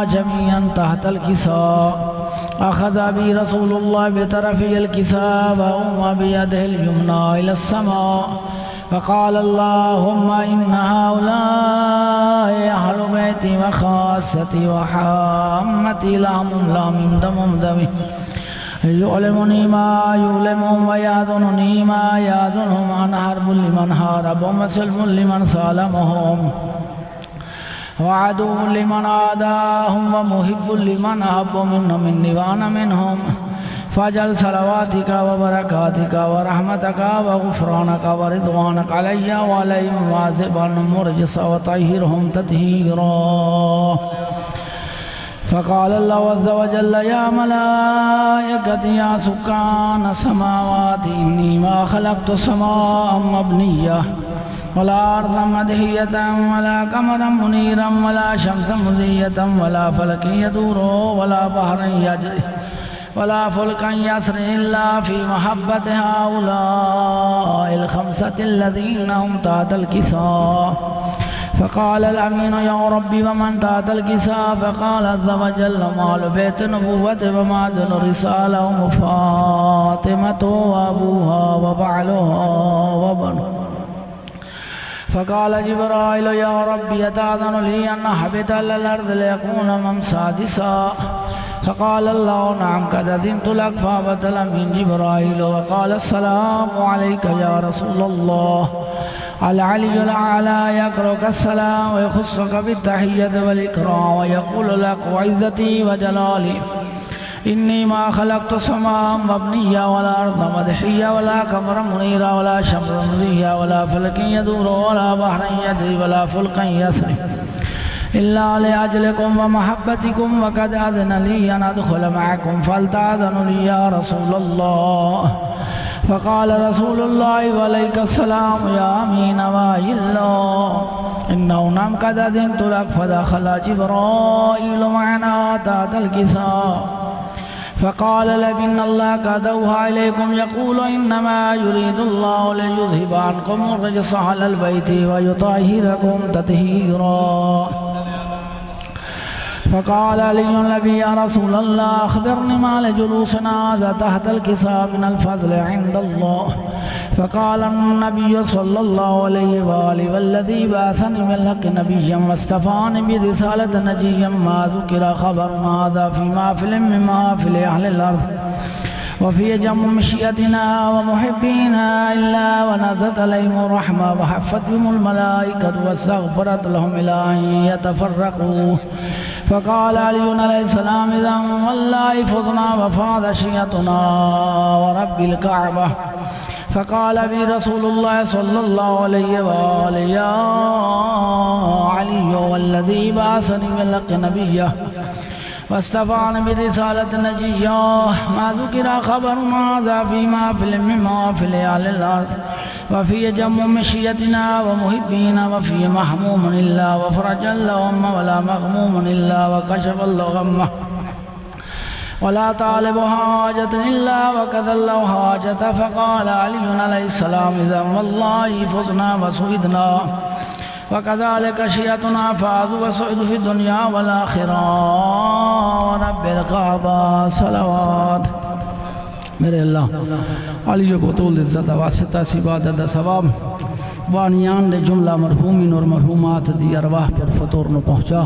جميعا تحت الكساء أخذ بي رسول الله بطرفي الكساء وأومى بيده اليمنى إلى السماء فقال اللهم إن هؤلاء أهل بيتي وخاصتي وحامتي لهم من دمي يعلمني ما يعلمهم ويأذنني ما يأذنهم أنا حرب لمن حاربهم وسلم لمن سالمهم وعدو لمن عاداهم ومحب لمن أحب منهم مني وأنا منهم فاجعل صلواتك وبركاتك ورحمتك وغفرانك ورضوانك علي وعليهم واذبا مرجسا وطهرهم تطهيرا. فقال الله عز وجل يا ملائكتي يا سكان السماوات إني ما خلقت سماء مبنية ولا أرضا مدهية ولا قمرا منيرا ولا شمسا مضية ولا فلكا يدور ولا بحرا يجري ولا فلكا يسري إلا في محبة هؤلاء الخمسة الذين هم تحت الكساء. فقال الأمين يا ربي ومن تحت الكساء؟ فقال عز وجل مال بيت نبوة ومعدن رسالة فاطمة وأبوها وبعلها وبنها. فقال جبرائيل يا ربي أتأذن لي أن أهبط إلى الأرض ليكون من سادسا؟ فقال الله نعم قد أذنت لك. فهبط الأمين جبرائيل وقال السلام عليك يا رسول الله. العلي الأعلى يقرأك السلام ويخصك بالتحية والإكرام ويقول لك وعزتي وجلالي إني ما خلقت سماء مبنية ولا أرض مدحية ولا قمرا منيرا ولا شمسا مضية ولا فلكا يدور ولا بحرا يجري ولا فلكا يسري إلا لأجلكم ومحبتكم وقد أذن لي أن أدخل معكم فلتأذن لي يا رسول الله. فقال رسول الله وعليك السلام يا أمين وحي الله إنه نعم قد أذنت لك. فدخل جبرائيل معنا تحت الكساء فقال لئن الله قد أوحى إليكم يقول إنما يريد الله ليذهب عنكم الرجس أهل البيت ويطهركم تطهيرا. فقال علي النبي يا رسول الله أخبرني ما لجلوسنا هذا تحت الكساء من الفضل عند الله. فقال النبي صلى الله عليه وآله والذي بعثني بالحق نبيا واصطفاني برسالة نجيا ما ذكر خبر هذا في محفل من محافل أهل الأرض وفي جمع مشيئتنا ومحبينا إلا ونزلت عليهم الرحمة وحفتهم الملائكة واستغفرت لهم إلى أن يتفرقوا. فقال علي عليه السلام إذا والله فضنا وفاض شيئتنا ورب الكعبة. فقال بي رسول الله صلى الله عليه وآله يا علي والذي بعثني بالحق نبيا واصطفاني برسالة نجيا ما ذكر خبر هذا في محفل من محافل أهل الأرض وفي جمع مشيئتنا ومحبينا وفي محموم إلا وفرج اللهم ولا مغموم إلا وكشف الله غمه ولا طالب حاجة إلا وكذا الله حاجة. فقال علي عليه السلام إذا والله فزنا وسعدنا وكذلك شيئتنا فاز وسعد في الدنيا والآخرة ورب الكعبة صلوات. میرے اللہ علی کو طول عزت واسطہ سی عبادت ثواب بانیان دے جملہ مرحومین اور مرحومات دی ارواح پر فطور نو پہنچا.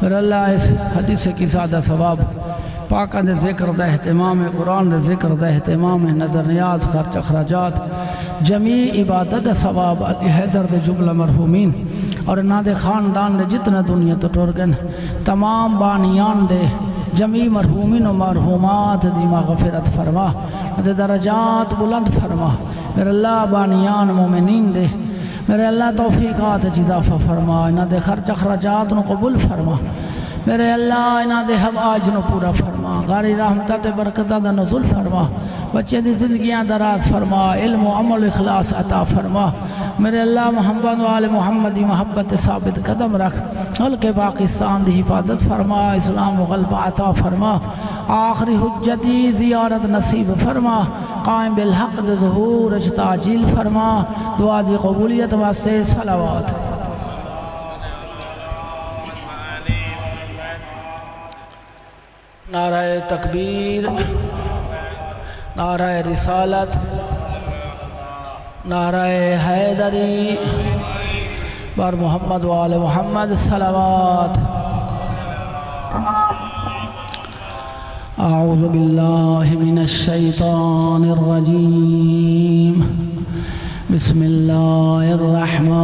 میرے اللہ اس حدیث کی سادہ ثواب پاکہ دے ذکر دے اہتمام قرآن دے ذکر دے اہتمام نظر نیاز خرچ اخراجات جمیع عبادت ثواب علی حیدر دے جملہ مرحومین اور نا دے خاندان دے جتنا دنیا تو ٹورگن تمام بانیان دے جمیع مرحومین و مرحومات دی مغفرت فرما دے درجات بلند فرما. میرے اللہ بانیان مومنین دے میرے اللہ توفیقات اضافہ فرما انہاں دے خرچ اخراجات نو قبول فرما. میرے اللہ انہاں دے حوائج نو پورا فرما غاری رحمتہ برکتہ دا نزول فرما بچے دی زندگیاں دراز فرما علم و عمل اخلاص عطا فرما. میرے اللہ محمد و آل محمدی محبت ثابت قدم رکھ ملک پاکستان دی حفاظت فرما اسلام و غلبہ عطا فرما آخری حجتی زیارت نصیب فرما قائم بالحق دے ظہور تعجیل فرما دعا دی قبولیت واسطے صلوات. نعرہ تکبیر، نعرہ رسالت، نعرہ حیدری بر محمد و آل محمد صلوات۔ اعوذ باللہ من الشیطان الرجیم، بسم اللہ الرحمن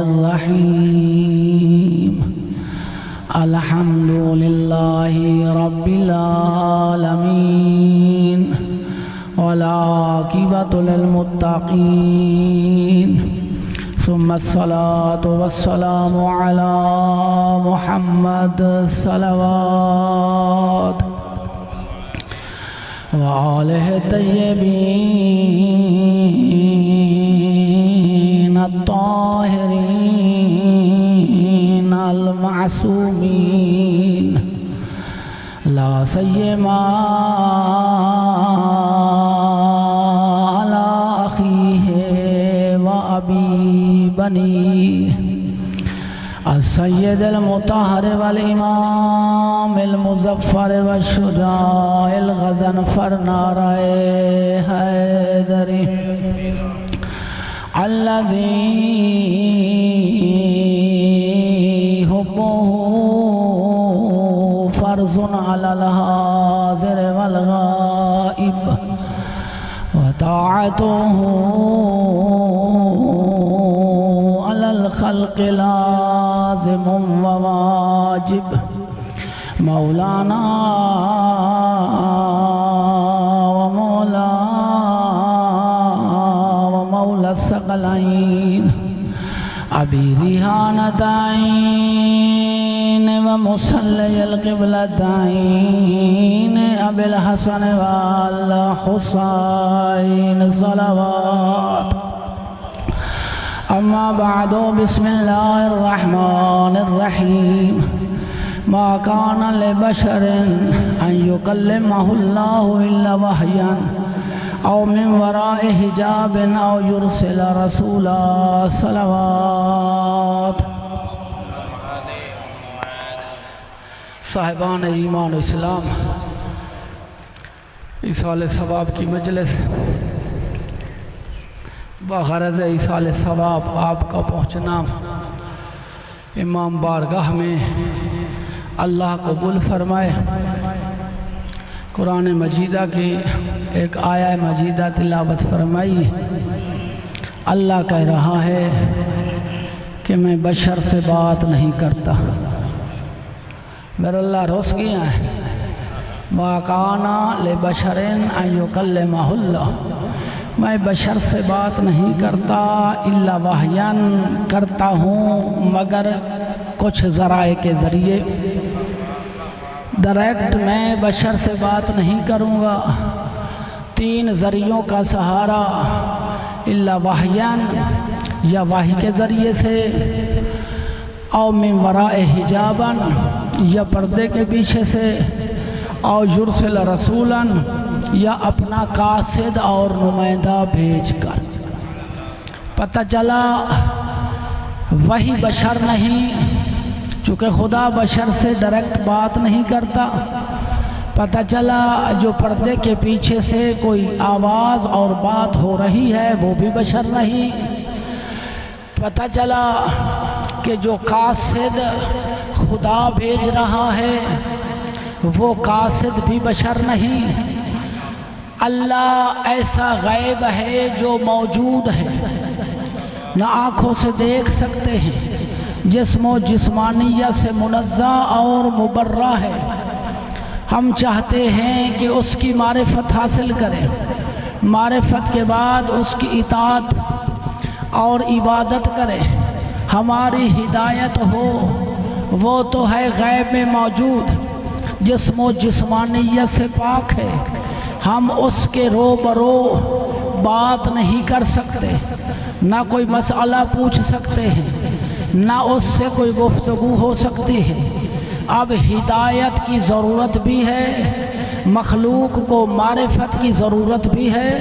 الرحیم، الحمد للہ رب العالمین، والعاقبۃ للمتقین، ثم الصلاة والسلام على محمد صلوات وآلہ الطیبین الطاہرین المعصومین، لا سیما علی اخیہ و ابی بنی السید المطہر والامام المظفر والشجاع الغضنفر، نعرہ حیدری، الذی حبہ فرض علی الحاضر والغائب، وطاعتہ علی الخلق لازم وواجب، مولانا ومولا الثقلین، ابی ریحانتین ومصلی القبلتین، ابی الحسن والحسین صلوات۔ اما بعد، بسم اللہ الرحمن الرحیم، ما کان لبشر ان یکلمہ اللہ الا وحیا او من وراء حجاب او یرسل رسولا صلوات۔ صاحبان ایمان و اسلام، ایصال ثواب کی مجلس بغرض ایصال ثواب آپ کا پہنچنا امام بارگاہ میں اللہ قبول فرمائے۔ قرآن مجیدہ کی ایک آیہ مجیدہ تلاوت فرمائی۔ اللہ کہہ رہا ہے کہ میں بشر سے بات نہیں کرتا، میرا اللہ روس گیا ہے، ما کان لبشر ان یکلمہ اللہ، میں بشر سے بات نہیں کرتا، الا وحیاً، کرتا ہوں مگر کچھ ذرائع کے ذریعے، ڈائریکٹ میں بشر سے بات نہیں کروں گا، تین ذریعوں کا سہارا، الا وحیاً، یا وحی کے ذریعے سے، او من وراء حجاباً، یا پردے کے پیچھے سے، او یرسل رسولاً، یا اپنا قاصد اور نمائندہ بھیج کر۔ پتہ چلا وہی بشر نہیں، چونکہ خدا بشر سے ڈائریکٹ بات نہیں کرتا۔ پتہ چلا جو پردے کے پیچھے سے کوئی آواز اور بات ہو رہی ہے وہ بھی بشر نہیں۔ پتہ چلا کہ جو قاصد خدا بھیج رہا ہے وہ قاصد بھی بشر نہیں۔ اللہ ایسا غیب ہے جو موجود ہے، نہ آنکھوں سے دیکھ سکتے ہیں، جسم و جسمانیت سے منزہ اور مبرہ ہے۔ ہم چاہتے ہیں کہ اس کی معرفت حاصل کریں، معرفت کے بعد اس کی اطاعت اور عبادت کریں، ہماری ہدایت ہو۔ وہ تو ہے غیب میں موجود، جسم و جسمانیت سے پاک ہے، ہم اس کے روبرو بات نہیں کر سکتے، نہ کوئی مسئلہ پوچھ سکتے ہیں، نہ اس سے کوئی گفتگو ہو سکتی ہے۔ اب ہدایت کی ضرورت بھی ہے، مخلوق کو معرفت کی ضرورت بھی ہے،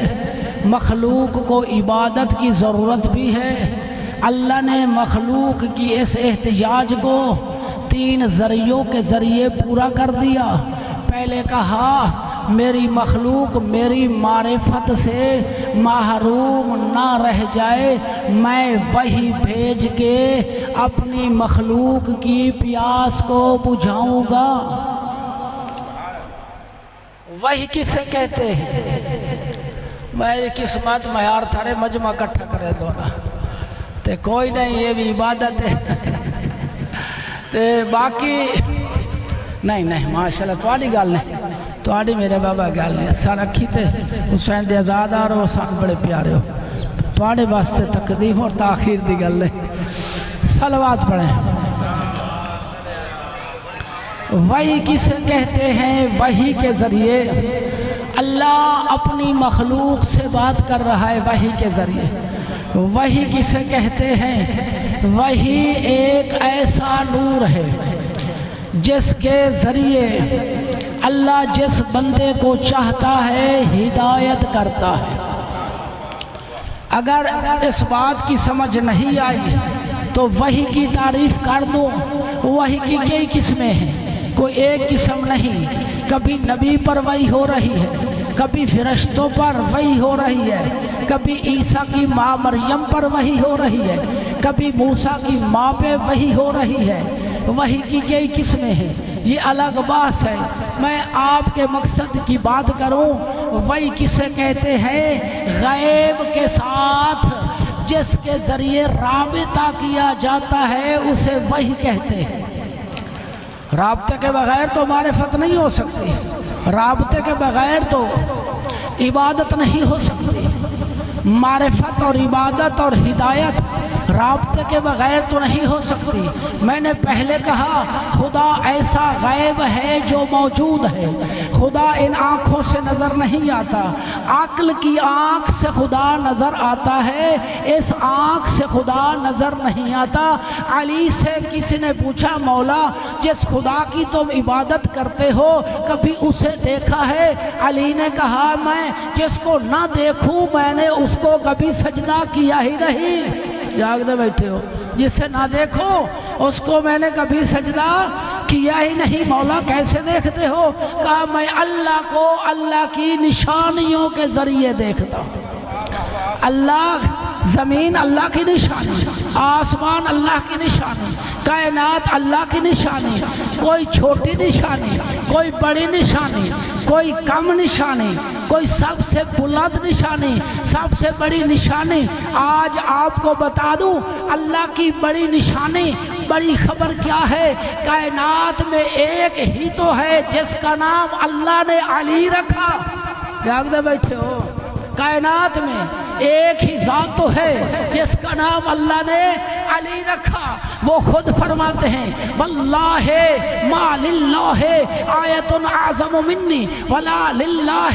مخلوق کو عبادت کی ضرورت بھی ہے۔ اللہ نے مخلوق کی اس احتجاج کو 3 ذریعوں کے ذریعے پورا کر دیا۔ پہلے کہا میری مخلوق میری معرفت سے محروم نہ رہ جائے، میں وحی بھیج کے اپنی مخلوق کی پیاس کو بجھاؤں گا۔ وحی کسے کہتے ہیں؟ میری قسمت معیار تھارے مجمع کٹھا کرے دونا تے کوئی نہیں، یہ بھی عبادت ہے تے باقی نہیں ماشاءاللہ تواڈی گل نہیں، تواڈی میرے بابا گل نہیں، سا رکھی تے حسین دے آزادار ہو، سان بڑے پیارے ہو، تواڈے واسطے تقدیم اور تاخیر دی گل ہے۔ صلوات پڑھیں۔ وحی کسے کہتے ہیں؟ وحی کے ذریعے اللہ اپنی مخلوق سے بات کر رہا ہے، وحی کے ذریعے۔ وحی کسے کہتے ہیں؟ وحی ایک ایسا نور ہے جس کے ذریعے اللہ جس بندے کو چاہتا ہے ہدایت کرتا ہے۔ اگر اس بات کی سمجھ نہیں آئی تو وحی کی تعریف کر دو۔ وحی کی کئی قسمیں ہیں، کوئی ایک قسم نہیں۔ کبھی نبی پر وحی ہو رہی ہے، کبھی فرشتوں پر وحی ہو رہی ہے، کبھی عیسیٰ کی ماں مریم پر وحی ہو رہی ہے، کبھی موسیٰ کی ماں پہ وحی ہو رہی ہے۔ وحی کی کئی قسمیں ہیں، یہ الگ بات ہے۔ میں آپ کے مقصد کی بات کروں، وحی کسے کہتے ہیں؟ غیب کے ساتھ جس کے ذریعے رابطہ کیا جاتا ہے اسے وحی کہتے ہیں۔ رابطے کے بغیر تو معرفت نہیں ہو سکتی، رابطے کے بغیر تو عبادت نہیں ہو سکتی۔ معرفت اور عبادت اور ہدایت رابطے کے بغیر تو نہیں ہو سکتی۔ میں نے پہلے کہا خدا ایسا غیب ہے جو موجود ہے، خدا ان آنکھوں سے نظر نہیں آتا، عقل کی آنکھ سے خدا نظر آتا ہے، اس آنکھ سے خدا نظر نہیں آتا۔ علی سے کسی نے پوچھا مولا جس خدا کی تم عبادت کرتے ہو کبھی اسے دیکھا ہے؟ علی نے کہا میں جس کو نہ دیکھوں میں نے اس کو کبھی سجدہ کیا ہی نہیں۔ جاگتے بیٹھے ہو، جسے نہ دیکھو اس کو میں نے کبھی سجدہ کیا ہی نہیں۔ مولا کیسے دیکھتے ہو؟ کہا میں اللہ کو اللہ کی نشانیوں کے ذریعے دیکھتا ہوں۔ اللہ زمین اللہ کی نشانی، آسمان اللہ کی نشانی، کائنات اللہ کی نشانی، کوئی چھوٹی نشانی، کوئی بڑی نشانی، کوئی کم نشانی، کوئی سب سے بلند نشانی، سب سے بڑی نشانی۔ آج آپ کو بتا دوں اللہ کی بڑی نشانی، بڑی خبر کیا ہے؟ کائنات میں ایک ہی تو ہے جس کا نام اللہ نے علی رکھا۔ جاگتے بیٹھے ہو، کائنات میں ایک ہی ذات تو ہے جس کا نام اللہ نے علی رکھا۔ وہ خود فرماتے ہیں واللہ ما للہ آیت اعظم منی ولا للہ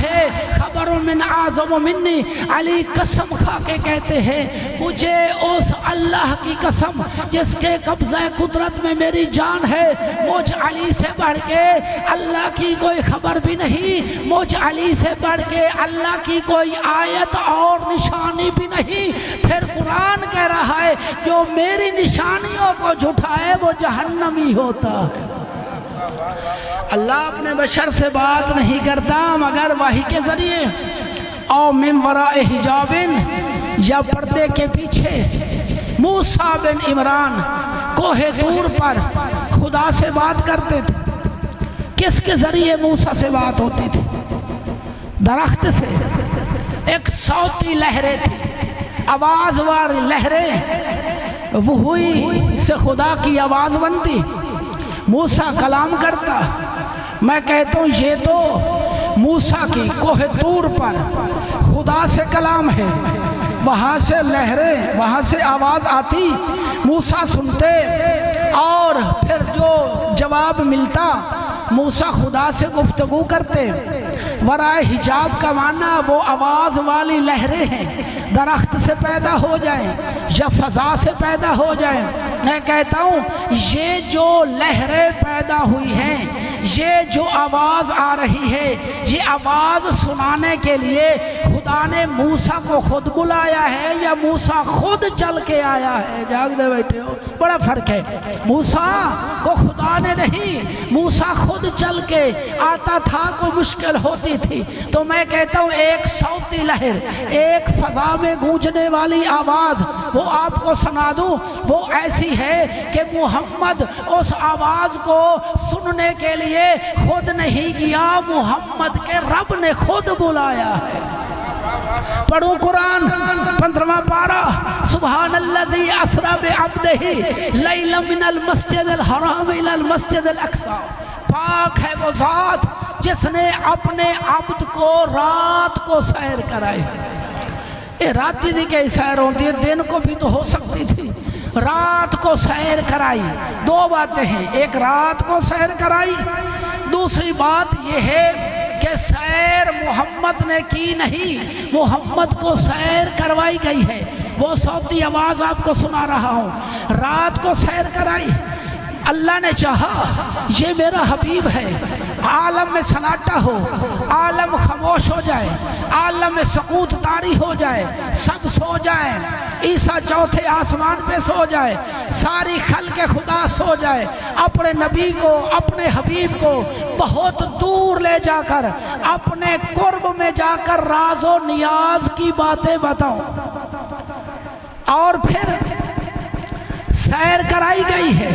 خبر من اعظم منی۔ علی قسم کھا کے کہتے ہیں مجھے اس اللہ کی قسم جس کے قبضہ قدرت میں میری جان ہے، مجھ علی سے بڑھ کے اللہ کی کوئی خبر بھی نہیں، مجھ علی سے بڑھ کے اللہ کی کوئی آیت اور نشانی بھی نہیں۔ پھر قرآن کہہ رہا ہے جو میری نشانیوں کو جھٹائے وہ جہنمی ہوتا ہے۔ اللہ اپنے بشر سے بات نہیں کرتا مگر وحی کے ذریعے، او من وراء حجاب، یا پردے کے پیچھے۔ موسیٰ بن عمران کوہ طور پر خدا سے بات کرتے تھے۔ کس کے ذریعے موسیٰ سے بات ہوتی تھی؟ درخت سے۔ ایک صوتی لہریں تھی، آواز والی لہریں، وہی سے خدا کی آواز بنتی، موسیٰ کلام کرتا۔ میں کہتا ہوں یہ تو موسیٰ کی کوہ طور پر خدا سے کلام ہے، وہاں سے لہریں، وہاں سے آواز آتی، موسیٰ سنتے اور پھر جو جواب ملتا موسیٰ خدا سے گفتگو کرتے۔ ورائے حجاب کا معنی وہ آواز والی لہریں ہیں، درخت سے پیدا ہو جائیں یا فضا سے پیدا ہو جائیں۔ میں کہتا ہوں یہ جو لہریں پیدا ہوئی ہیں، یہ جو آواز آ رہی ہے، یہ آواز سنانے کے لیے خدا نے موسیٰ کو خود بلایا ہے یا موسیٰ خود چل کے آیا ہے؟ جاگتے بیٹھے ہو، بڑا فرق ہے۔ موسیٰ کو خدا طوفان نہیں، موسیٰ خود چل کے آتا تھا، کوئی مشکل ہوتی تھی تو میں کہتا ہوں ایک صوتی لہر، ایک فضا میں گونجنے والی آواز وہ آپ کو سنا دوں، وہ ایسی ہے کہ محمد اس آواز کو سننے کے لیے خود نہیں گیا، محمد کے رب نے خود بلایا ہے۔ پڑھوں قرآن 15واں پارہ، سبحان الذی اسری بعبدہ لیلا من المسجد الحرام الی المسجد الاقصی، پاک ہے وہ ذات جس نے اپنے عبد کو رات کو سیر کرائی۔ رات دی کئی سیر ہوتی ہے، دن کو بھی تو ہو سکتی تھی، رات کو سیر کرائی۔ دو باتیں ہیں، ایک رات کو سیر کرائی، دوسری بات یہ ہے کہ سیر محمد نے کی نہیں، محمد کو سیر کروائی گئی ہے۔ وہ صوتی آواز آپ کو سنا رہا ہوں، رات کو سیر کرائی۔ اللہ نے چاہا یہ میرا حبیب ہے، عالم میں سناٹا ہو، عالم خاموش ہو جائے، عالم میں سکوت طاری ہو جائے، سب سو جائیں، عیسیٰ چوتھے آسمان پہ سو جائے، ساری خلق خدا سو جائے، اپنے نبی کو، اپنے حبیب کو بہت دور لے جا کر اپنے قرب میں جا کر راز و نیاز کی باتیں بتاؤں، اور پھر سیر کرائی گئی ہے،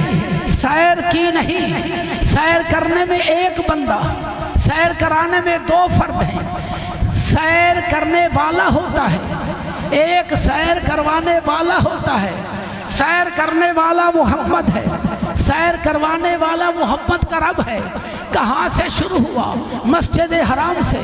سیر کی نہیں۔ سیر کرنے میں ایک بندہ، سیر کرانے میں دو فرد ہیں۔ سیر کرنے والا ہوتا ہے، ایک سیر کروانے والا ہوتا ہے۔ سیر کرنے والا محمد ہے، سیر کروانے والا محمد کا رب ہے۔ کہاں سے شروع ہوا؟ مسجد حرام سے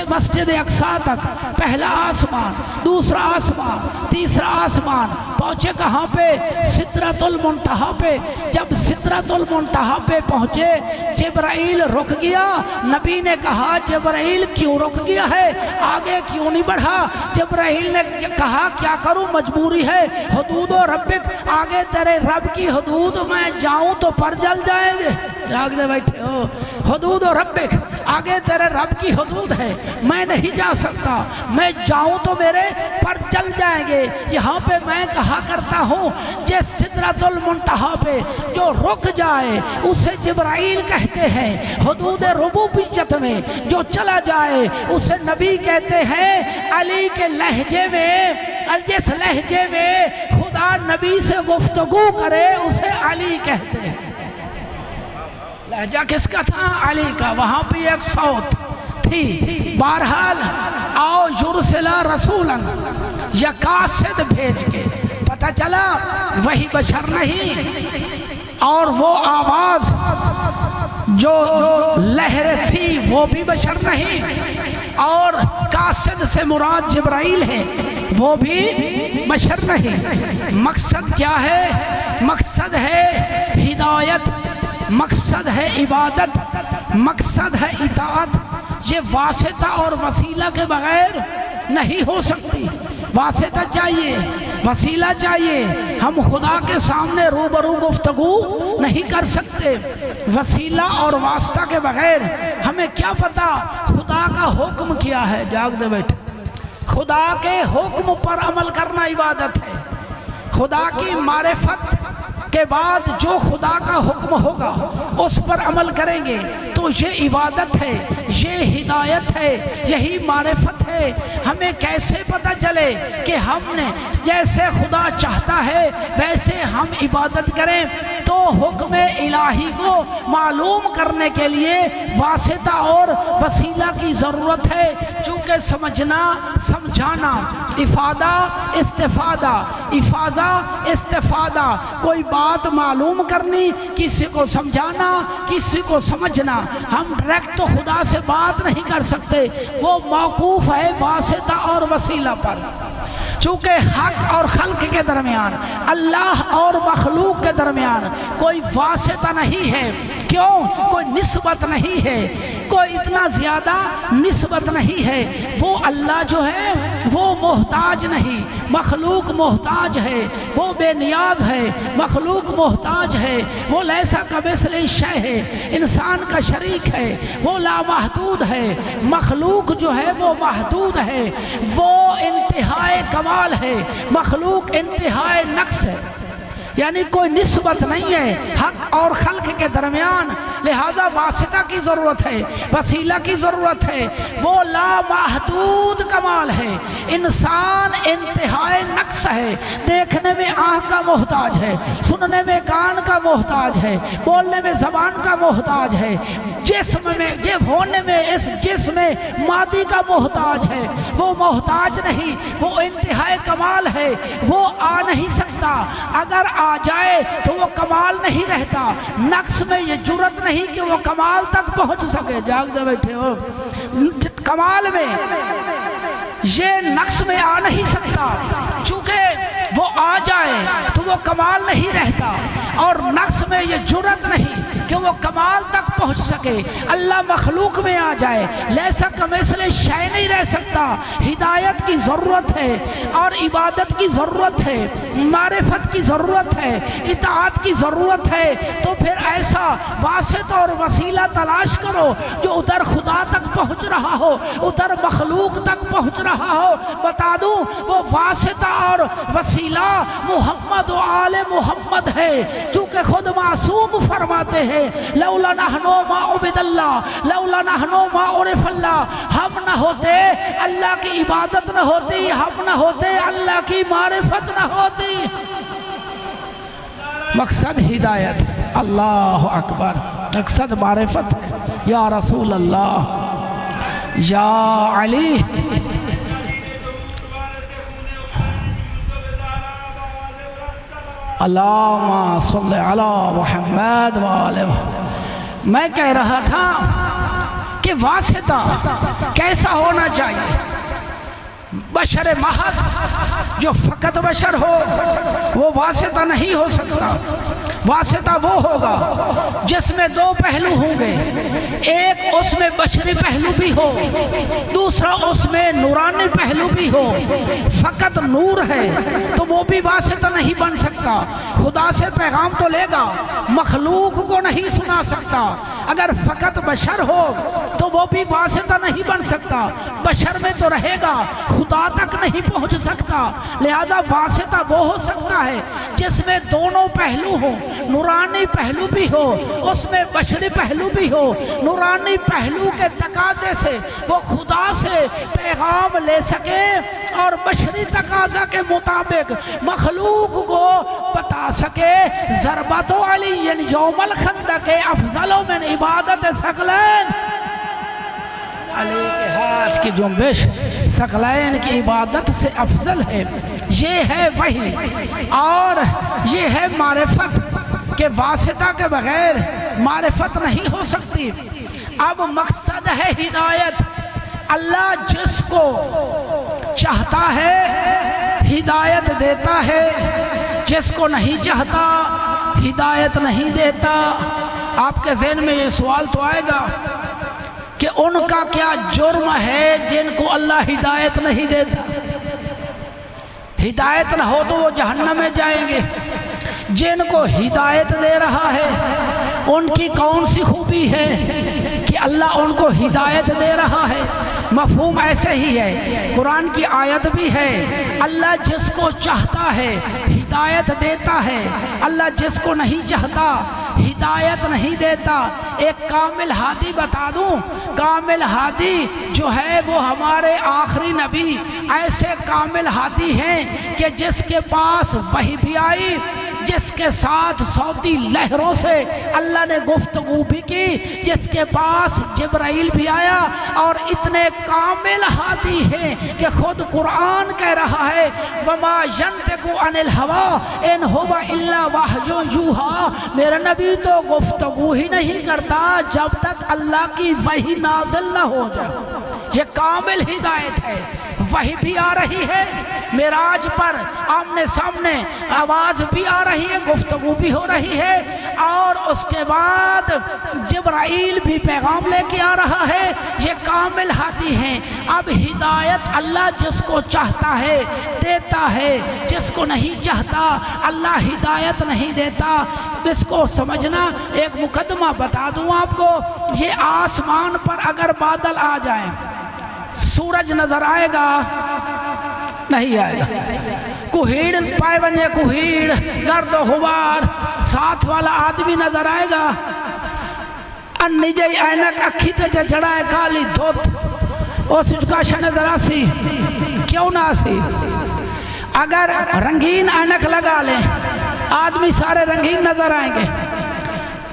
مسجد اقصیٰ تک، پہلا آسمان، دوسرا آسمان، تیسرا آسمان، پہنچے کہاں پہ؟ سدرۃ المنتہا پہ۔ جب سدرۃ المنتہا پہ پہنچے، جبرائیل رک گیا۔ نبی نے کہا جبرائیل کیوں رک گیا ہے، آگے کیوں نہیں بڑھا؟ جبرائیل نے کہا کیا کروں، مجبوری ہے، حدود و ربک، آگے تیرے رب کی حدود میں جاؤں تو پر جل جائیں گے۔ جاگ دے بیٹھے ہو، حدود و ربک، آگے تیرے رب کی حدود ہے، میں نہیں جا سکتا، میں جاؤں تو میرے پر جل جائیں گے۔ یہاں پہ میں کہا کرتا ہوں کہ سدرۃ المنتہا پہ جو رک جائے اسے جبرائیل کہتے ہیں، حدود ربوبیت میں جو چلا جائے اسے نبی کہتے ہیں۔ علی کے لہجے میں، جس لہجے میں خدا نبی سے گفتگو کرے اسے علی کہتے ہیں۔ لہجہ کس کا تھا؟ علی کا۔ وہاں پہ ایک صوت تھی، بہرحال آؤ یرسلا رسولا، یا قاصد بھیج کے پتہ چلا وہی بشر نہیں، اور وہ آواز جو لہر تھی وہ بھی بشر نہیں، اور قاصد سے مراد جبرائیل ہے، وہ بھی بشر نہیں۔ مقصد کیا ہے؟ مقصد ہے ہدایت، مقصد ہے عبادت، مقصد ہے اطاعت۔ یہ واسطہ اور وسیلہ کے بغیر نہیں ہو سکتی۔ واسطہ چاہیے، وسیلہ چاہیے، ہم خدا کے سامنے روبرو گفتگو نہیں کر سکتے۔ وسیلہ اور واسطہ کے بغیر ہمیں کیا پتا خدا کا حکم کیا ہے۔ جاگ دے بیٹھے، خدا کے حکم پر عمل کرنا عبادت ہے۔ خدا کی معرفت کے بعد جو خدا کا حکم ہوگا اس پر عمل کریں گے تو یہ عبادت ہے، یہ ہدایت ہے، یہی معرفت ہے۔ ہمیں کیسے پتہ چلے کہ ہم نے جیسے خدا چاہتا ہے ویسے ہم عبادت کریں؟ تو حکم الہی کو معلوم کرنے کے لیے واسطہ اور وسیلہ کی ضرورت ہے، چونکہ سمجھنا، سمجھانا، افادہ، استفادہ، افاظہ، استفادہ، کوئی بات معلوم کرنی، کسی کو سمجھانا، کسی کو سمجھنا۔ ہم ڈائریکٹ تو خدا سے بات نہیں کر سکتے، وہ موقوف ہے واسطہ اور وسیلہ پر۔ چونکہ حق اور خلق کے درمیان، اللہ اور مخلوق کے درمیان کوئی واسطہ نہیں ہے۔ کیوں؟ کوئی نسبت نہیں ہے، کوئی اتنا زیادہ نسبت نہیں ہے۔ وہ اللہ جو ہے وہ محتاج نہیں، مخلوق محتاج ہے، وہ بے نیاز ہے، مخلوق محتاج ہے، وہ لیسا کمثلہ شیء ہے، انسان کا شریک ہے، وہ لامحدود ہے، مخلوق جو ہے وہ محدود ہے، وہ انتہائے کمال ہے، مخلوق انتہائے نقص ہے۔ یعنی کوئی نسبت نہیں ہے حق اور خلق کے درمیان، لہذا واسطہ کی ضرورت ہے، وسیلہ کی ضرورت ہے۔ وہ لامحدود کمال ہے۔ انسان انتہائی نقص ہے، دیکھنے میں آنکھ کا محتاج ہے، سننے میں کان کا محتاج ہے، بولنے میں زبان کا محتاج ہے، جسم میں ہونے میں اس جسم مادی کا محتاج ہے۔ وہ محتاج نہیں، وہ انتہائی کمال ہے، وہ آ نہیں سکتا، اگر آ جائے تو وہ کمال نہیں رہتا۔ نقص میں یہ جرت نہیں کہ وہ کمال تک پہنچ سکے۔ جاگ دے بیٹھے ہو، کمال میں یہ نقص میں آ نہیں سکتا، چونکہ وہ آ جائے تو وہ کمال نہیں رہتا، اور نقص میں یہ جرت نہیں کہ وہ کمال تک پہنچ سکے۔ اللہ مخلوق میں آ جائے، لیسا کمثلہ شیء نہیں رہ سکتا۔ ہدایت کی ضرورت ہے اور عبادت کی ضرورت ہے، معرفت کی ضرورت ہے، اطاعت کی ضرورت ہے۔ تو پھر ایسا واسطہ اور وسیلہ تلاش کرو جو ادھر خدا تک پہنچ رہا ہو، ادھر مخلوق تک پہنچ رہا ہو۔ بتا دوں وہ واسطہ اور وسیلہ محمد و آل محمد ہے، چونکہ خود معصوم فرماتے ہیں لولا نحنو ما عبد اللہ، لولا نحنو ما عرف اللہ۔ ہم نہ ہوتے اللہ کی عبادت نہ ہوتی، ہم نہ ہوتے اللہ کی معرفت نہ ہوتی۔ مقصد ہدایت، اللہ اکبر، مقصد معرفت ہے۔ یا رسول اللہ، یا علی، اللہم صلی علی محمد وآلہ محمد۔ میں کہہ رہا تھا کہ واسطہ کیسا ہونا چاہیے؟ بشر محض جو فقط بشر ہو وہ واسطہ نہیں ہو سکتا۔ واسطہ وہ ہوگا جس میں دو پہلو ہوں گے، ایک اس میں بشری پہلو بھی ہو، دوسرا اس میں نورانی پہلو بھی ہو۔ فقط نور ہے تو وہ بھی واسطہ نہیں بن سکتا، خدا سے پیغام تو لے گا، مخلوق کو نہیں سنا سکتا۔ اگر فقط بشر ہو تو وہ بھی واسطہ نہیں بن سکتا، بشر میں تو رہے گا، خدا تک نہیں پہنچ سکتا۔ لہذا واسطہ وہ ہو سکتا ہے جس میں دونوں پہلو ہوں، نورانی پہلو بھی ہو، اس میں بشری پہلو بھی ہو۔ نورانی پہلو کے تقاضے سے وہ خدا سے پیغام لے سکے اور بشری تقاضا کے مطابق مخلوق کو بتا سکے۔ ضربت علی یوم الخندق افضل من عبادت ثقلین، علی کے ہاتھ کی جنبش ثقلین کی عبادت سے افضل ہے۔ یہ ہے وحی اور یہ ہے معرفت کہ واسطہ کے بغیر معرفت نہیں ہو سکتی۔ اب مقصد ہے ہدایت۔ اللہ جس کو چاہتا ہے ہدایت دیتا ہے، جس کو نہیں چاہتا ہدایت نہیں دیتا۔ آپ کے ذہن میں یہ سوال تو آئے گا کہ ان کا کیا جرم ہے جن کو اللہ ہدایت نہیں دیتا؟ ہدایت نہ ہو تو وہ جہنم میں جائیں گے، جن کو ہدایت دے رہا ہے ان کی کون سی خوبی ہے کہ اللہ ان کو ہدایت دے رہا ہے؟ مفہوم ایسے ہی ہے، قرآن کی آیت بھی ہے، اللہ جس کو چاہتا ہے ہدایت دیتا ہے، اللہ جس کو نہیں چاہتا ہدایت نہیں دیتا۔ ایک کامل ہادی بتا دوں، کامل ہادی جو ہے وہ ہمارے آخری نبی ایسے کامل ہادی ہیں کہ جس کے پاس وحی بھی آئی، جس کے ساتھ صوتی لہروں سے اللہ نے گفتگو بھی کی، جس کے پاس جبرائیل بھی آیا، اور اتنے کامل ہادی ہیں کہ خود قرآن کہہ رہا ہے وَمَا يَنْتِقُ عَنِ الْهَوَىٰ إِنْ هُوَ إِلَّا وَحْيٌ يُوحَىٰ۔ میرا نبی تو گفتگو ہی نہیں کرتا جب تک اللہ کی وحی نازل نہ ہو جائے۔ یہ کامل ہدایت ہے۔ وحی بھی آ رہی ہے، معراج پر آمنے سامنے آواز بھی آ رہی ہے، گفتگو بھی ہو رہی ہے، اور اس کے بعد جبرائیل بھی پیغام لے کے آ رہا ہے۔ یہ کامل ہادی ہیں۔ اب ہدایت اللہ جس کو چاہتا ہے دیتا ہے، جس کو نہیں چاہتا اللہ ہدایت نہیں دیتا۔ اس کو سمجھنا، ایک مقدمہ بتا دوں آپ کو، یہ آسمان پر اگر بادل آ جائیں، سورج نظر آئے گا؟ نہیں آئے گا۔ کوہیڑ پائے بنے کوہیڑ گرد و غبار ساتھ والا آدمی نظر آئے گا انی جائی اینک اکھی تے چڑھائے کالی دھوت اس کا نظر آسی کیوں نہ آسی اگر رنگین اینک لگا لیں آدمی سارے رنگین نظر آئیں گے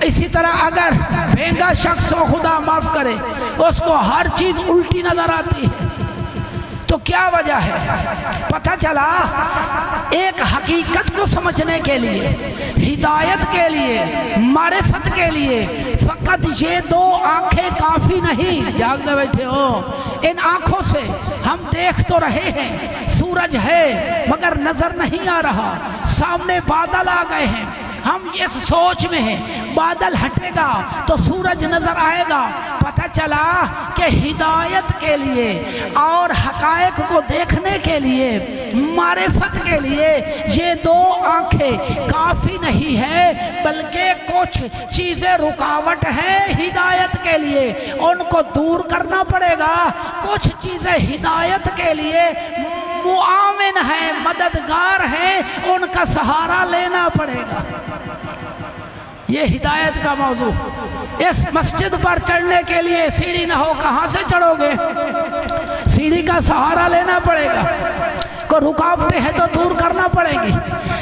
اسی طرح اگر بھینگا شخص و خدا معاف کرے اس کو ہر چیز الٹی نظر آتی ہے تو کیا وجہ ہے پتہ چلا ایک حقیقت کو سمجھنے کے لیے ہدایت کے لیے معرفت کے لیے فقط یہ دو آنکھیں کافی نہیں جاگتے بیٹھے ہو ان آنکھوں سے ہم دیکھ تو رہے ہیں سورج ہے مگر نظر نہیں آ رہا سامنے بادل آ گئے ہیں ہم اس سوچ میں ہیں بادل ہٹے گا تو سورج نظر آئے گا پتہ چلا کہ ہدایت کے لیے اور حقائق کو دیکھنے کے لیے معرفت کے لیے یہ دو آنکھیں کافی نہیں ہے بلکہ کچھ چیزیں رکاوٹ ہیں ہدایت کے لیے ان کو دور کرنا پڑے گا کچھ چیزیں ہدایت کے لیے معاون ہیں مددگار ہیں ان کا سہارا لینا پڑے گا یہ ہدایت کا موضوع اس مسجد پر چڑھنے کے لیے سیڑھی نہ ہو کہاں سے چڑھو گے سیڑھی کا سہارا لینا پڑے گا کوئی رکاوٹیں ہیں تو دور کرنا پڑے گی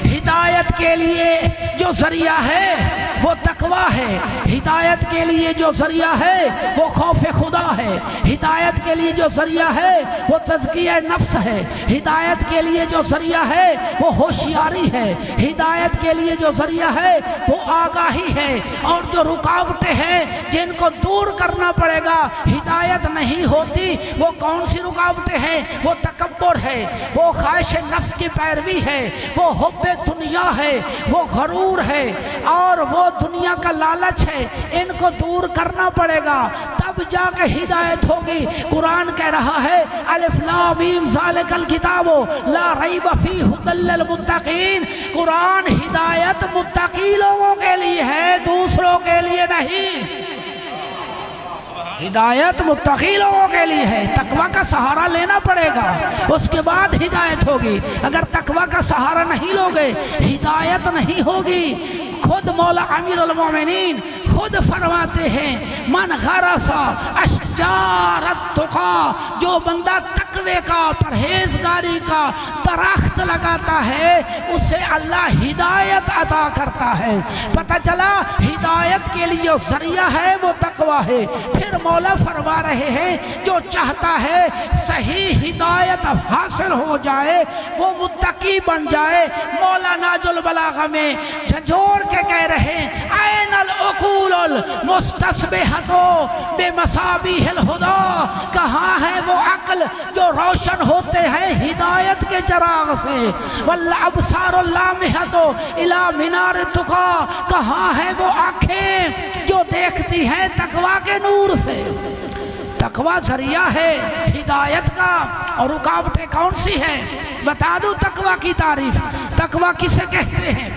ہدایت کے لیے جو ذریعہ ہے وہ تقویٰ ہے ہدایت کے لیے جو ذریعہ ہے وہ خوف خدا ہے ہدایت کے لیے جو ذریعہ ہے وہ تزکیہ نفس ہے ہدایت کے لیے جو ذریعہ ہے وہ ہوشیاری ہے ہدایت کے لیے جو ذریعہ ہے وہ آگاہی ہے اور جو رکاوٹیں ہیں جن کو دور کرنا پڑے گا ہدایت نہیں ہوتی وہ کون سی رکاوٹیں ہیں وہ تکبر ہے وہ خواہش نفس کی پیروی ہے وہ حب دنیا ہے وہ غرور ہے اور وہ دنیا کا لالچ ہے ان کو دور کرنا پڑے گا تب جا کے ہدایت ہوگی قرآن کہہ رہا ہے الف لام میم ذالک الکتاب لا ریب فیہ ھدی للمتقین قرآن ہدایت متقی لوگوں کے لیے ہے دوسروں کے لیے نہیں ہدایت متقی لوگوں کے لیے ہے تقویٰ کا سہارا لینا پڑے گا اس کے بعد ہدایت ہوگی اگر تقویٰ کا سہارا نہیں لوگے ہدایت نہیں ہوگی خود مولا امیر المومنین خود فرماتے ہیں من غرس اشجار التقیٰ جو بندہ تقوی کا پرہیزگاری کا درخت لگاتا ہے اسے اللہ ہدایت عطا کرتا ہے پتہ چلا ہدایت کے لیے جو ذریعہ ہے وہ تقویٰ ہے پھر مولا فرما رہے ہیں جو چاہتا ہے صحیح ہدایت حاصل ہو جائے وہ متقی بن جائے مولا ناج البلاغہ میں جھنجھوڑ کے کہہ رہے ہیں این العقول المستصبحۃ بمصابیح الہدی کہاں ہے وہ عقل جو روشن ہوتے ہیں ہدایت کے چراغ سے والابصار اللامحۃ الی منار التقیٰ کہاں ہے وہ آنکھیں جو دیکھتی ہیں تقویٰ کے نور سے تقویٰ ذریعہ ہے ہدایت کا اور رکاوٹیں کون سی ہیں بتا دوں تقویٰ کی تعریف تقویٰ کسے کہتے ہیں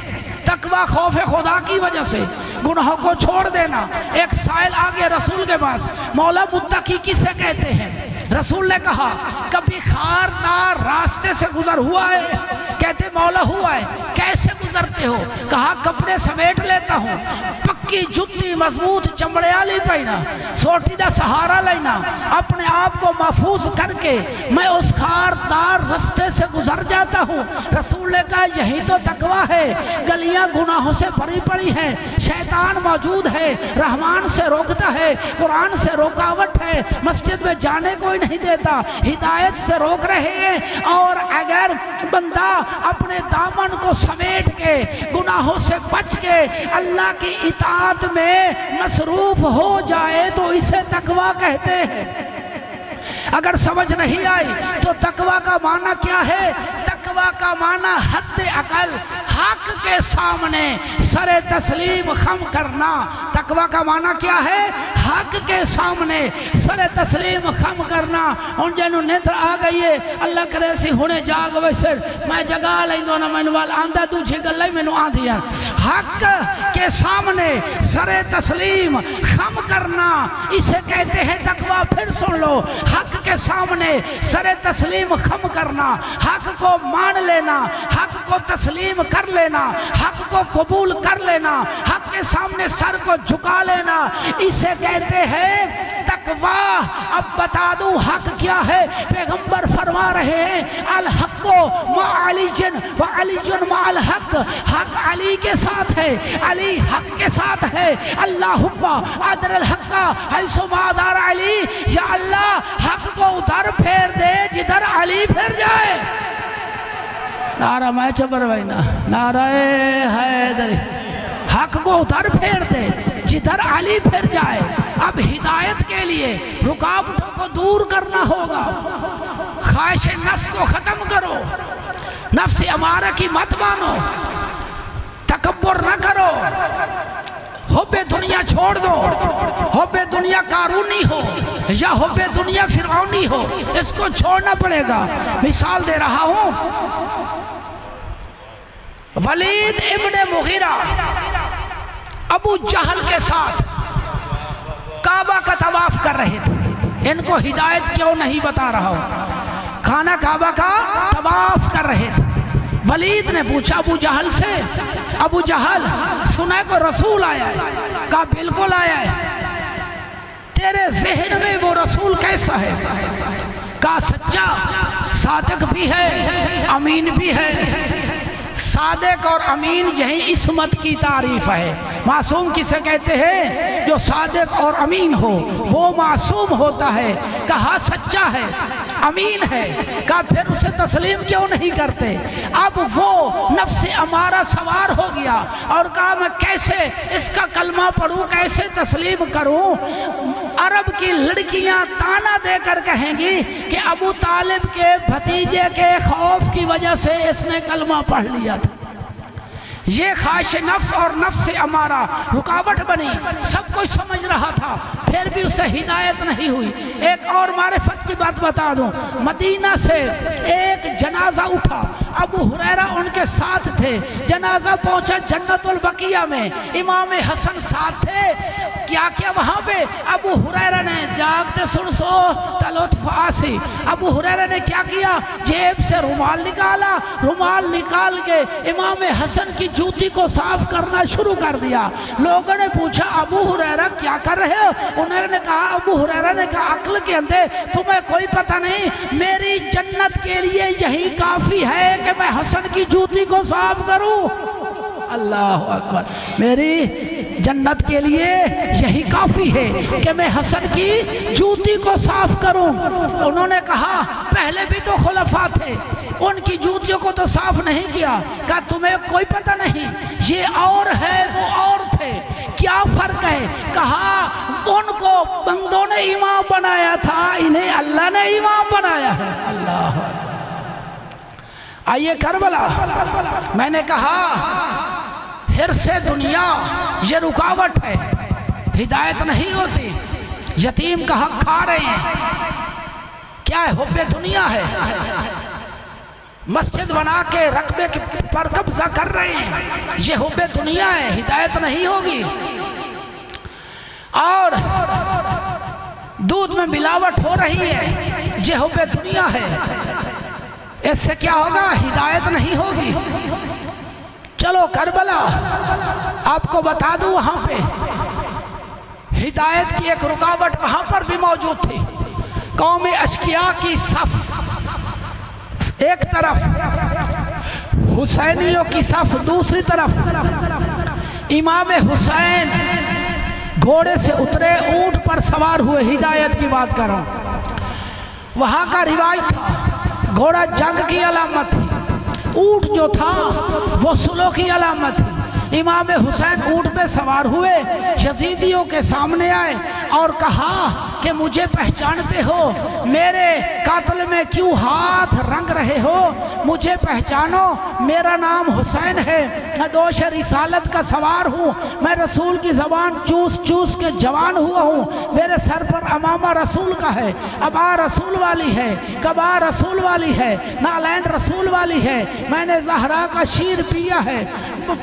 تقویٰ خوف خدا کی وجہ سے گناہوں کو چھوڑ دینا ایک سائل آگے رسول کے پاس مولا متقی کسے کہتے ہیں رسول نے کہا کبھی خاردار راستے سے گزر ہوا ہے کہتے مولا ہوا ہے کیسے گزرتے ہو کہا کپڑے سمیٹ لیتا ہوں پکی جتی مضبوط چمڑے والی پہنا سوٹی دا سہارا لینا اپنے آپ کو محفوظ کر کے میں اس خاردار راستے سے گزر جاتا ہوں رسول نے کہا یہی تو تقویٰ ہے گلیاں گناہوں سے بھری پڑی ہیں شیطان موجود ہے رحمان سے روکتا ہے قرآن سے رکاوٹ ہے مسجد میں جانے کوئی نہیں دیتا ہدایت سے روک رہے ہیں اور اگر بندہ اپنے دامن کو سمیٹ کے گناہوں سے بچ کے اللہ کی اطاعت میں مصروف ہو جائے تو اسے تقویٰ کہتے ہیں اگر سمجھ نہیں آئی تو تقویٰ کا معنی کیا ہے تقویٰ کا معنی حد اقل حق کے سامنے سر تسلیم خم کرنا تقوی کا معنی کیا ہے؟ حق کے سامنے سر تسلیم خم کرنا. ان جنوں نیندر آ گئی ہے اللہ کرے سی ہونے جاگ ویسے میں جگا لیندو نہ مینوں وال آندا دوجھی گلاں مینوں آندی ہیں. حق کے سامنے سر تسلیم خم کرنا اسے کہتے ہیں تقوی. پھر سن لو، حق کے سامنے سر تسلیم خم کرنا، حق کو مان لینا، حق کو تسلیم کر لینا، حق کو قبول کر لینا، حق کے سامنے سر کو جھکا لینا، اسے کہتے ہیں تقوی. اب بتا دوں حق کیا ہے. پیغمبر فرما رہے ہیں الحق مع علی و علی مع الحق. حق علی کے ساتھ ہے، علی حق کے ساتھ ہے. اللہم ادر الحق حیث ما دار علی. یا اللہ حق کو ادھر پھیر دے جدھر علی پھیر جائے. نعرہ میں چبر بھائینا، نعرہ حیدری. حق کو ادھر پھیر دے جدھر علی پھر جائے. اب ہدایت کے لیے رکاوٹوں کو دور کرنا ہوگا. خواہش نفس کو ختم کرو، نفس امارہ کی مت مانو، تکبر نہ کرو، حب دنیا چھوڑ دو. حب دنیا قارونی ہو یا حب دنیا فرعونی ہو، اس کو چھوڑنا پڑے گا. مثال دے رہا ہوں، ولید ابن مغیرہ ابو جہل کے ساتھ کعبہ کا طواف کر رہے تھے. ان کو ہدایت کیوں نہیں بتا رہا ہوں. خانہ کعبہ کا طواف کر رہے تھے. ولید نے پوچھا ابو جہل سے، ابو جہل سنا کو رسول آیا ہے؟ کہا بالکل آیا ہے. تیرے ذہن میں وہ رسول کیسا ہے؟ کہا سچا، صادق بھی ہے، امین بھی ہے. صادق اور امین یہی عصمت کی تعریف ہے. معصوم کسے کہتے ہیں؟ جو صادق اور امین ہو وہ معصوم ہوتا ہے. کہا سچا ہے، امین ہے. کہا پھر اسے تسلیم کیوں نہیں کرتے؟ اب وہ نفس امارہ سوار ہو گیا اور کہا میں کیسے اس کا کلمہ پڑھوں، کیسے تسلیم کروں. عرب کی لڑکیاں تانا دے کر کہیں گی کہ ابو طالب کے بھتیجے کے خوف کی وجہ سے اس نے کلمہ پڑھ لیا تھا. یہ خواہش نفس اور نفس امارہ رکاوٹ بنی. سب کوئی سمجھ رہا تھا، پھر بھی اسے ہدایت نہیں ہوئی. ایک اور معرفت کی بات بتا دوں، مدینہ سے ایک جنازہ اٹھا، ابو ہریرہ ان کے ساتھ تھے. جنازہ پہنچا جنت البقیہ میں، امام حسن ساتھ تھے. کیا کیا وہاں پہ؟ ابو ہریرہ نے جاگتے سن سو تلطف آسی. ابو ہریرہ نے کیا کیا؟ جیب سے رومال نکالا، رومال نکال کے امام حسن کی جوتی کو صاف کرنا شروع کر دیا. لوگوں نے پوچھا ابو ہریرہ کیا کر رہے ہو؟ انہوں نے کہا، ابو ہریرہ نے کہا عقل کے اندھے تمہیں کوئی پتہ نہیں، میری جنت کے لیے یہی کافی ہے کہ میں حسن کی جوتی کو صاف کروں. اللہ اکبر. میری جنت کے لیے یہی کافی ہے کہ میں حسن کی جوتی کو صاف کروں. انہوں نے کہا پہلے بھی تو خلفاء تھے، ان کی جوتیوں کو تو صاف نہیں کیا. کہا تمہیں کوئی پتہ نہیں، یہ اور ہے وہ اور تھے، کیا فرق ہے؟ کہا ان کو بندوں نے امام بنایا تھا، انہیں اللہ نے امام بنایا ہے. اللہ. آئیے کربلا. میں نے کہا حرص دنیا یہ رکاوٹ ہے، ہدایت نہیں ہوتی. یتیم کا حق کھا رہے ہیں، کیا ہے؟ حب دنیا ہے. مسجد بنا کے رقبے پر قبضہ کر رہے ہیں، یہ حب دنیا ہے، ہدایت نہیں ہوگی. اور دودھ میں ملاوٹ ہو رہی ہے، یہ حب دنیا ہے. اس سے کیا ہوگا؟ ہدایت نہیں ہوگی. چلو کربلا آپ کو بتا دوں، وہاں پہ ہدایت کی ایک رکاوٹ وہاں پر بھی موجود تھی. قوم اشقیاء کی صف، ایک طرف حسینیوں کی صف، دوسری طرف امام حسین گھوڑے سے اترے، اونٹ پر سوار ہوئے. ہدایت کی بات کر رہا ہوں. وہاں کا روایت تھا گھوڑا جنگ کی علامت تھی، اونٹ جو تھا وہ صلح کی علامت تھی. امام حسین اونٹ پہ سوار ہوئے، یزیدیوں کے سامنے آئے اور کہا کہ مجھے پہچانتے ہو، میرے قاتل میں کیوں ہاتھ رنگ رہے ہو؟ مجھے پہچانو، میرا نام حسین ہے، میں دوش رسالت کا سوار ہوں، میں رسول کی زبان چوس چوس کے جوان ہوا ہوں، میرے سر پر امامہ رسول کا ہے، ابا رسول والی ہے، کبا رسول والی ہے، نالین رسول والی ہے، میں نے زہرا کا شیر پیا ہے۔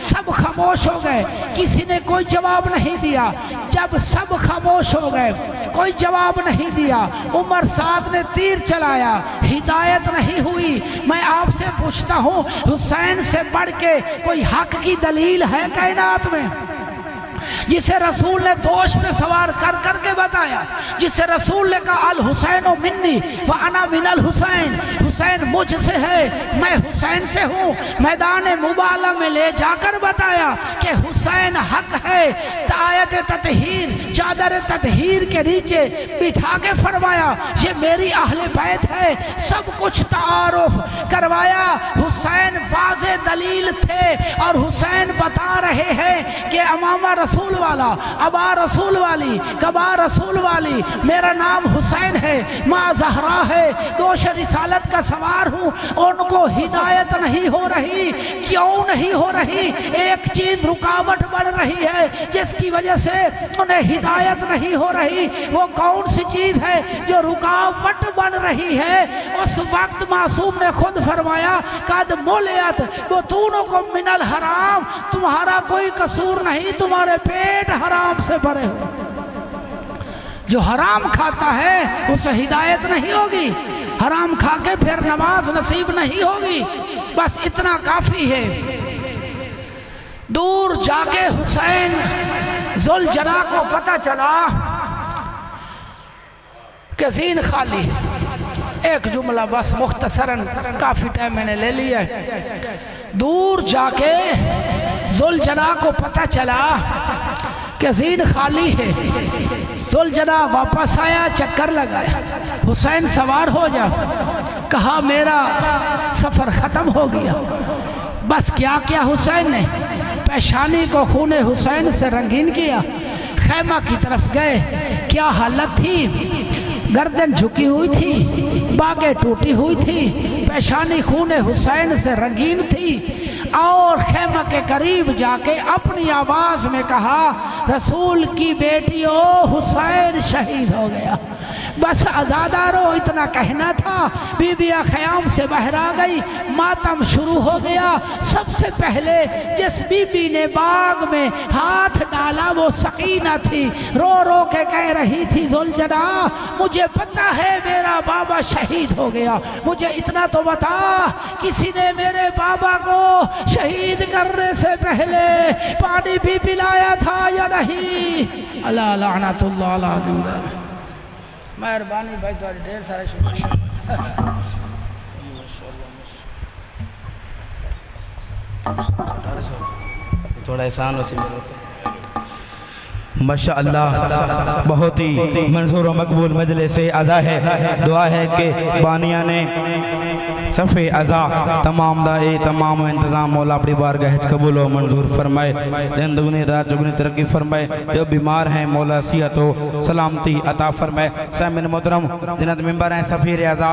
سب خاموش ہو گئے، کسی نے کوئی جواب نہیں دیا۔ جب سب خاموش ہو گئے، کوئی جواب نہیں دیا، عمر سعد نے تیر چلایا، ہدایت نہیں ہوئی۔ میں آپ سے پوچھتا ہوں، حسین سے بڑھ کے کوئی حق کی دلیل ہے کائنات میں؟ جسے رسول نے دوش پہ سوار کر کر کے بتایا، جسے رسول نے کہا الحسین منی وانا من الحسین، حسین مجھ سے ہے، میں حسین سے ہوں، میدان مبالہ میں لے جا کر بتایا کہ حسین حق ہے۔ آیت تطہیر، چادر تطہیر کے نیچے بٹھا کے فرمایا یہ میری اہل بیت ہے، سب کچھ تعارف کروایا۔ حسین واضح دلیل تھے اور حسین بتا رہے ہیں کہ امامہ رسول والا، ابا رسول والی، کبا رسول والی، میرا نام حسین ہے، ماں زہرا ہے، دوش رسالت کا سوار ہوں۔ ان کو ہدایت نہیں ہو رہی، کیوں نہیں ہو رہی؟ ایک چیز رکاوٹ بڑھ رہی ہے جس کی وجہ سے انہیں ہدایت نہیں ہو رہی۔ وہ کون سی چیز ہے جو رکاوٹ بن رہی ہے؟ اس وقت معصوم نے خود فرمایا قد ملیت بطونکم من الحرام، تمہارا کوئی قصور نہیں، تمہارے پیٹ حرام سے بھرے ہوئے۔ جو حرام کھاتا ہے اسے ہدایت نہیں ہوگی، حرام کھا کے پھر نماز نصیب نہیں ہوگی۔ بس اتنا کافی ہے۔ دور جا کے حسین ذوالجنا کو پتہ چلا کہ زین خالی۔ ایک جملہ بس مختصراً، کافی ٹائم میں نے لے لیا ہے۔ دور جا کے ذوالجنا کو پتہ چلا کہ زین خالی ہے۔ ذوالجنا واپس آیا، چکر لگایا، حسین سوار ہو جا، کہا میرا سفر ختم ہو گیا۔ بس کیا کیا حسین نے؟ پیشانی کو خون حسین سے رنگین کیا، خیمہ کی طرف گئے۔ کیا حالت تھی؟ گردن جھکی ہوئی تھی، باگیں ٹوٹی ہوئی تھی، پیشانی خون حسین سے رنگین تھی، اور خیمہ کے قریب جا کے اپنی آواز میں کہا رسول کی بیٹیو حسین شہید ہو گیا۔ بس عزادارو اتنا کہنا تھا۔ بی بی خیام سے باہر آ گئی، ماتم شروع ہو گیا۔ سب سے پہلے جس بی بی نے باغ میں ہاتھ ڈالا وہ سکینہ تھی، رو رو کے کہہ رہی تھی ذوالجنا مجھے پتہ ہے میرا بابا شہید ہو گیا، مجھے اتنا تو بتا کسی نے میرے بابا کو شہید کرنے سے پہلے پانی بھی پلایا تھا یا نہیں؟ اللہ لعنت اللہ علیہ۔ مہربانی بھائی، تمہاری ڈھیر سارے شکریہ۔ تھوڑا احسان وسیم ماشاءاللہ، بہت ہی منظور و مقبول مجلس عزا ہے۔ دعا ہے کہ بانیہ نے صف عزا تمام دائے تمام انتظام مولا اپنی بارگاہ قبول و منظور فرمائے، دن دگنی رات چگنی ترقی فرمائے، جو بیمار ہیں مولا صحت و سلامتی عطا فرمائے۔ سامعین محترم، جنت ممبر ہیں سفیر عزا